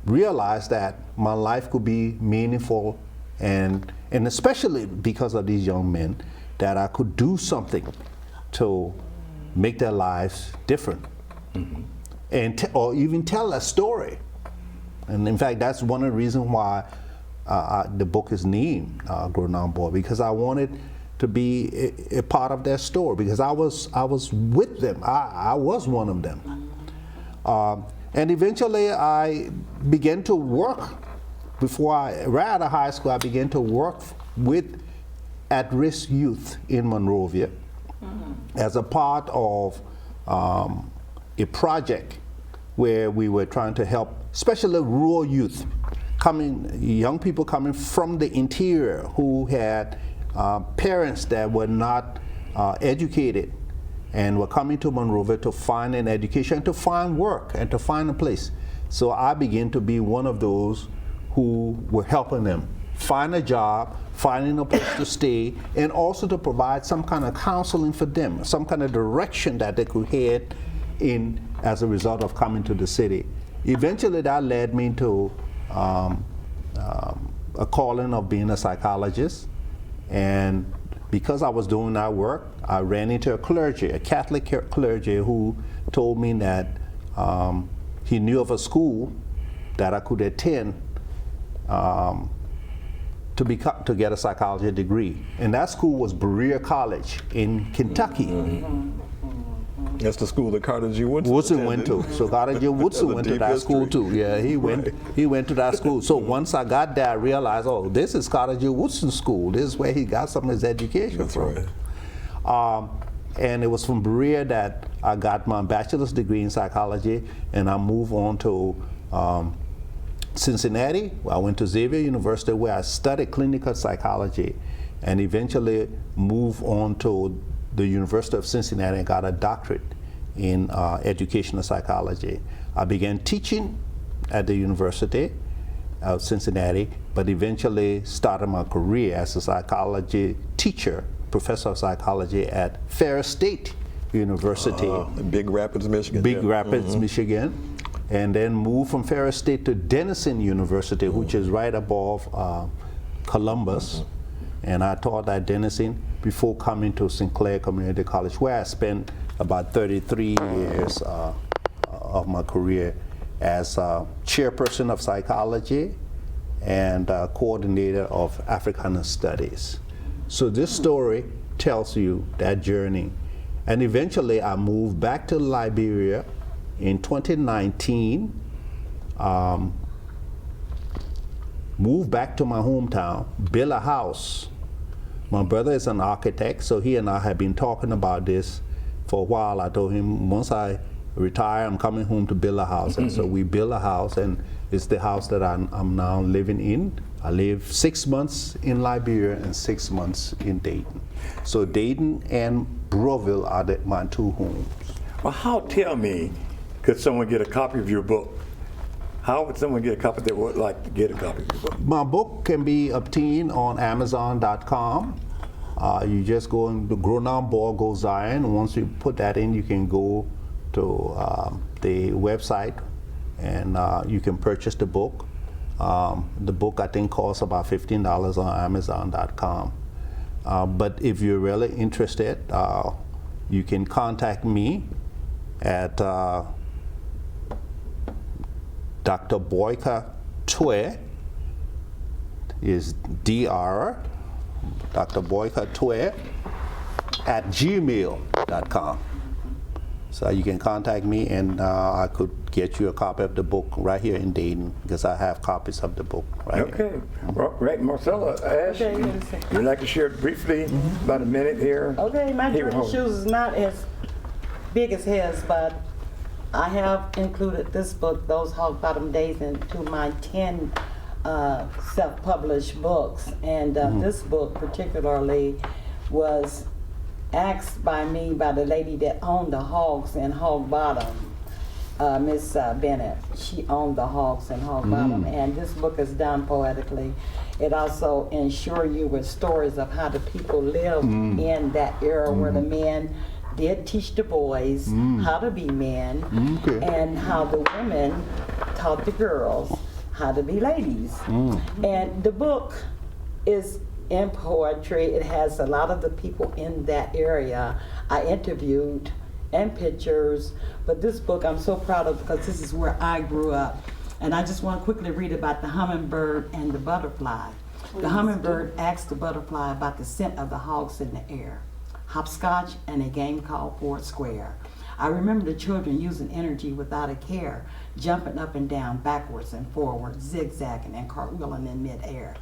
S1: realize that my life could be meaningful, and especially because of these young men, that I could do something to make their lives different, and or even tell a story. And in fact, that's one of the reasons why the book is named Growing On Boy, because I wanted to be a part of their story, because I was with them. I was one of them. And eventually I began to work. Right out of high school, I began to work with at-risk youth in Monrovia as a part of a project where we were trying to help, especially rural youth, young people coming from the interior who had parents that were not educated and were coming to Monrovia to find an education, to find work, and to find a place. So I began to be one of those who were helping them find a job, finding a place to stay, and also to provide some kind of counseling for them, some kind of direction that they could head in as a result of coming to the city. Eventually that led me to a calling of being a psychologist. And because I was doing that work, I ran into a Catholic clergy, who told me that he knew of a school that I could attend to get a psychology degree. And that school was Berea College in Kentucky.
S4: That's the school that Carter G.
S1: Woodson went to. So Carter G. Woodson went to that school too. Yeah, he went to that school. So once I got there, I realized, oh, this is Carter G. Woodson School. This is where he got some of his education from. Right. And it was from Berea that I got my bachelor's degree in psychology, and I moved on to Cincinnati. I went to Xavier University, where I studied clinical psychology, and eventually moved on to the University of Cincinnati and got a doctorate in educational psychology. I began teaching at the University of Cincinnati, but eventually started my career as a psychology teacher, professor of psychology at Ferris State University.
S4: Big Rapids, Michigan.
S1: Big Rapids, Michigan. And then moved from Ferris State to Denison University, which is right above Columbus. And I taught at Denison before coming to Sinclair Community College, where I spent about 33 years of my career as chairperson of psychology and coordinator of Africana Studies. So this story tells you that journey. And eventually I moved back to Liberia in 2019, moved back to my hometown, built a house. My brother is an architect, so he and I have been talking about this for a while. I told him, once I retire, I'm coming home to build a house. And so we built a house, and It's the house that I'm now living in. I live 6 months in Liberia and 6 months in Dayton. So Dayton and Browville are my two homes.
S2: Well, tell me, could someone get a copy of your book? How would someone get a copy that would like to get a copy of your book?
S1: My book can be obtained on Amazon.com. You just go in the Grown Down Boy Go Zion. Once you put that in, you can go to the website and you can purchase the book. The book, I think, costs about $15 on Amazon.com. But if you're really interested, you can contact me at Dr. Boyka Twe is Dr. Boyka Twe at gmail.com. So you can contact me and I could get you a copy of the book right here in Dayton because I have copies of the book right here.
S2: Okay. Well, right, Marcella, Ash, you'd like to share briefly about a minute here?
S5: Okay, my
S2: Here,
S5: journey
S2: hold.
S5: shoes is not as big as his, but I have included this book, Those Hog Bottom Days, into my 10 self-published books. And this book particularly was asked by me by the lady that owned the hogs in Hog Bottom, Miss Bennett. She owned the hogs in Hog Bottom, and this book is done poetically. It also ensures you with stories of how the people lived in that era where the men did teach the boys how to be men, and how the women taught the girls how to be ladies. And the book is in poetry. It has a lot of the people in that area I interviewed and pictures. But this book I'm so proud of because this is where I grew up. And I just want to quickly read about the hummingbird and the butterfly. The hummingbird asked the butterfly about the scent of the hogs in the air. Hopscotch and a game called Fort Square. I remember the children using energy without a care, jumping up and down, backwards and forwards, zigzagging and cartwheeling in midair.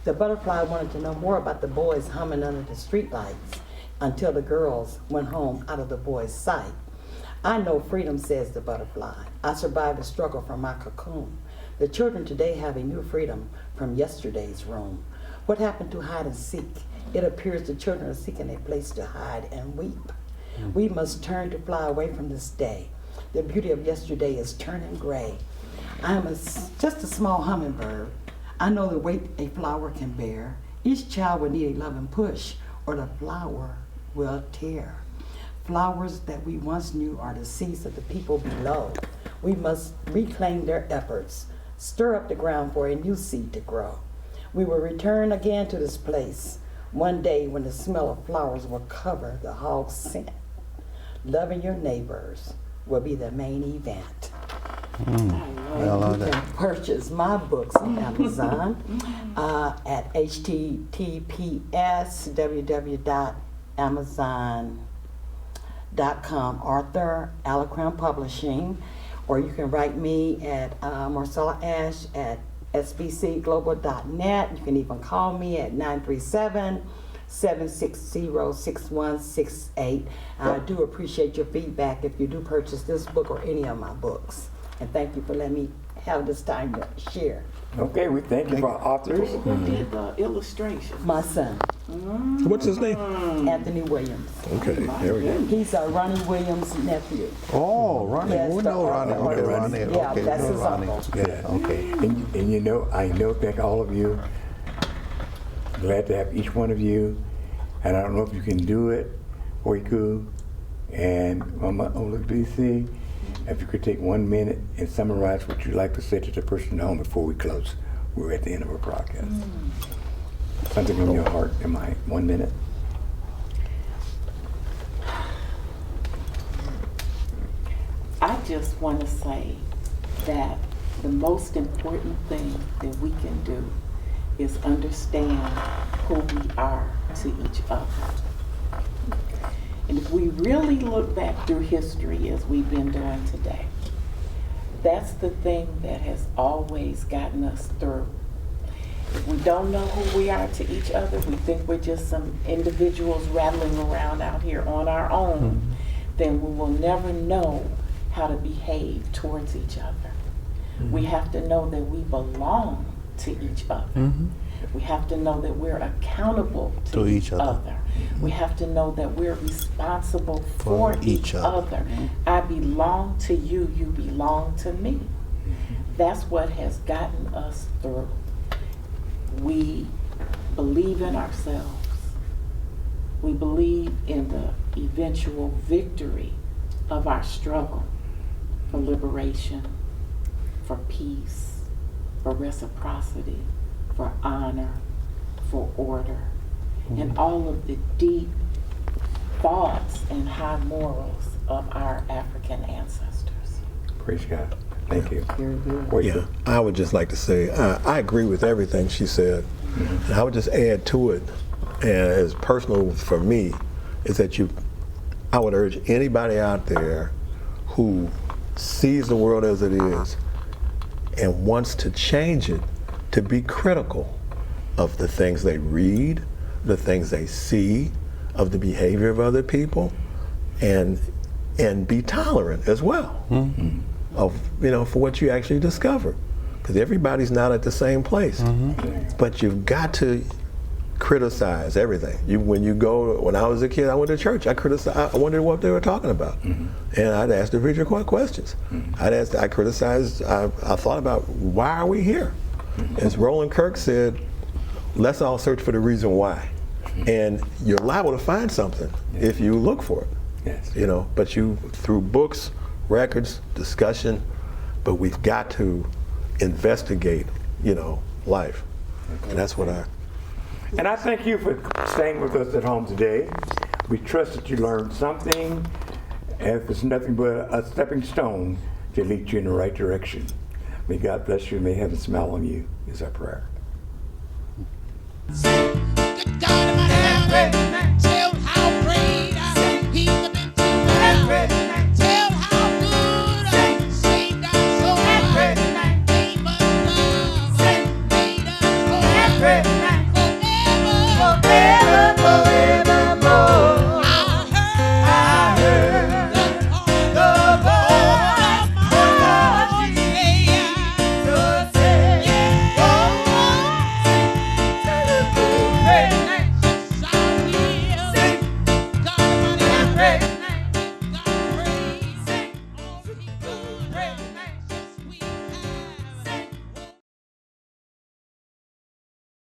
S5: The butterfly wanted to know more about the boys humming under the streetlights until the girls went home out of the boys' sight. I know freedom, says the butterfly. I survived the struggle from my cocoon. The children today have a new freedom from yesterday's room. What happened to hide and seek? It appears the children are seeking a place to hide and weep. We must turn to fly away from this day. The beauty of yesterday is turning gray. I am just a small hummingbird. I know the weight a flower can bear. Each child will need a loving push or the flower will tear. Flowers that we once knew are the seeds of the people below. We must reclaim their efforts, stir up the ground for a new seed to grow. We will return again to this place one day when the smell of flowers will cover the hog's scent. Loving your neighbors will be the main event.
S1: I love
S5: You
S1: that.
S5: can purchase my books on Amazon at https://www.amazon.com, Arthur Alacrown Publishing, or you can write me at Marcella Ash at sbcglobal.net. You can even call me at 937-760-6168. I do appreciate your feedback if you do purchase this book or any of my books. And thank you for letting me have this time to share.
S2: Okay, we thank you for our authors.
S3: Who did the illustration?
S5: My son,
S4: What's his name?
S5: Anthony Williams.
S4: Okay, there we go.
S5: He's Ronnie Williams' nephew.
S1: Oh, Ronnie.
S5: Yes,
S1: We
S5: the
S1: know Ronnie.
S5: uncle.
S1: Okay, Ronnie.
S5: Yeah,
S1: Okay,
S5: that's
S1: we know
S5: his
S1: Ronnie.
S5: uncle.
S1: Yeah, okay.
S2: And you know, I know, thank all of you. Glad to have each one of you. And I don't know if you can do it, Oiku and Mama BC. If you could take 1 minute and summarize what you'd like to say to the person at home before we close. We're at the end of our broadcast. Something on your heart in my 1 minute.
S3: I just want to say that the most important thing that we can do is understand who we are to each other. And if we really look back through history as we've been doing today, that's the thing that has always gotten us through. If we don't know who we are to each other, we think we're just some individuals rattling around out here on our own, then we will never know how to behave towards each other. We have to know that we belong to each other. We have to know that we're accountable to each other. We have to know that we're responsible for each other. I belong to you, you belong to me. That's what has gotten us through. We believe in ourselves. We believe in the eventual victory of our struggle for liberation, for peace, for reciprocity, for honor, for order, and all of the deep thoughts and high morals of our African ancestors.
S2: Praise God. Thank you.
S5: Very good.
S2: Wait,
S4: Yeah, I would just like to say I agree with everything she said, and I would just add to it, and as personal for me, is that I would urge anybody out there who sees the world as it is and wants to change it to be critical of the things they read, the things they see, of the behavior of other people, and be tolerant as well of, for what you actually discover, because everybody's not at the same place. But you've got to criticize everything. When I was a kid, I went to church. I wondered what they were talking about, and I'd ask the preacher questions. I criticized. I thought about, why are we here? As Roland Kirk said, let's all search for the reason why, and you're liable to find something if you look for it.
S2: Yes.
S4: But through books, records, discussion, but we've got to investigate, life, and that's what I.
S2: And I thank you for staying with us at home today. We trust that you learned something, and if it's nothing but a stepping stone to lead you in the right direction. May God bless you, and may heaven smile on you, is our prayer.
S6: Good God, am I happy?